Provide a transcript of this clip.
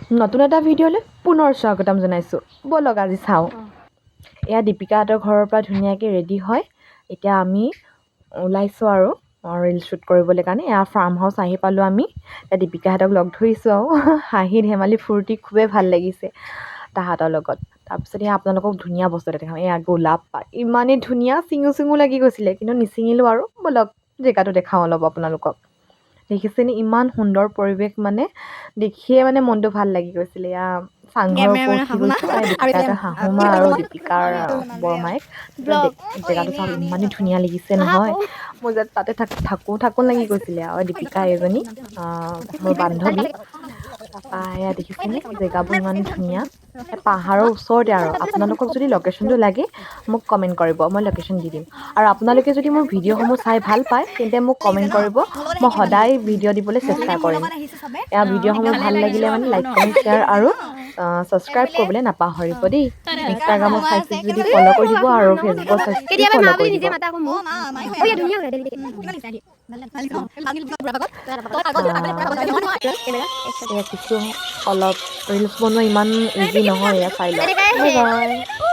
নতুন এটা ভিডিঅ'লৈ পুনৰ স্বাগতম জনাইছোঁ। ব'লক আজি চাওঁ। এয়া দীপিকাহঁতৰ ঘৰৰ পৰা ধুনীয়াকৈ ৰেডি হয় এতিয়া আমি ওলাইছোঁ আৰু ৰিল শ্বুট কৰিবলৈ কাৰণে। এয়া ফাৰ্ম হাউচ আহি পালোঁ আমি। এতিয়া দীপিকাহঁতক লগ ধৰিছোঁ আৰু হাঁহি ধেমালি ফূৰ্তি খুবেই ভাল লাগিছে তাহাঁতৰ লগত। তাৰপিছত এয়া আপোনালোকক ধুনীয়া বস্তু এটা দেখাম। এয়া গোলাপ পাত ইমানেই ধুনীয়া, চিঙো চিঙো লাগি গৈছিলে কিন্তু নিচিঙিলোঁ আৰু। ব'লক জেগাটো দেখাওঁ অলপ আপোনালোকক। দেখিছেনে ইমান সুন্দৰ পৰিৱেশ, মানে দেখিয়ে মানে মনটো ভাল লাগি গৈছিলে। এয়া চাংঘৰৰ ওপৰত উঠি গৈছোঁ। দীপিকাহঁতৰ শাহুমা আৰু দীপিকাৰ বৰমাইক। জেগাটো চাওক ইমানেই ধুনীয়া লাগিছে নহয়, মোৰ যে তাতে থাকোঁ লাগি গৈছিলে। আৰু দীপিকা এজনী মোৰ বান্ধৱী। তাৰপৰা এয়া দেখিছেনে জেগাবোৰ ইমান ধুনীয়া, পাহাৰৰ ওচৰতে। আৰু আপোনালোকক যদি লোকেশ্যনটো লাগে মোক কমেণ্ট কৰিব, মই লোকেশ্যন দি দিম। আৰু আপোনালোকে যদি মোৰ ভিডিঅ'সমূহ চাই ভাল পায় তেন্তে মোক কমেণ্ট কৰিব, মই সদায় ভিডিঅ' দিবলৈ চেষ্টা কৰিম। এয়া ভিডিঅ'সমূহ ভাল লাগিলে মানে লাইক কমেণ্ট শ্বেয়াৰ আৰু ছাবস্ক্ৰাইব কৰিবলৈ নাপাহৰিব দেই। ইনষ্টাগ্ৰামত চাইছে যদি ফ'ল' কৰি দিব আৰু ফেচবুকত চাইছে যদি ফ'ল' কৰি দিব। এয়া কিছু অলপ ৰিলচ বনোৱা ইমান ইজি নহয়, এয়া চাই লওক। Bye bye.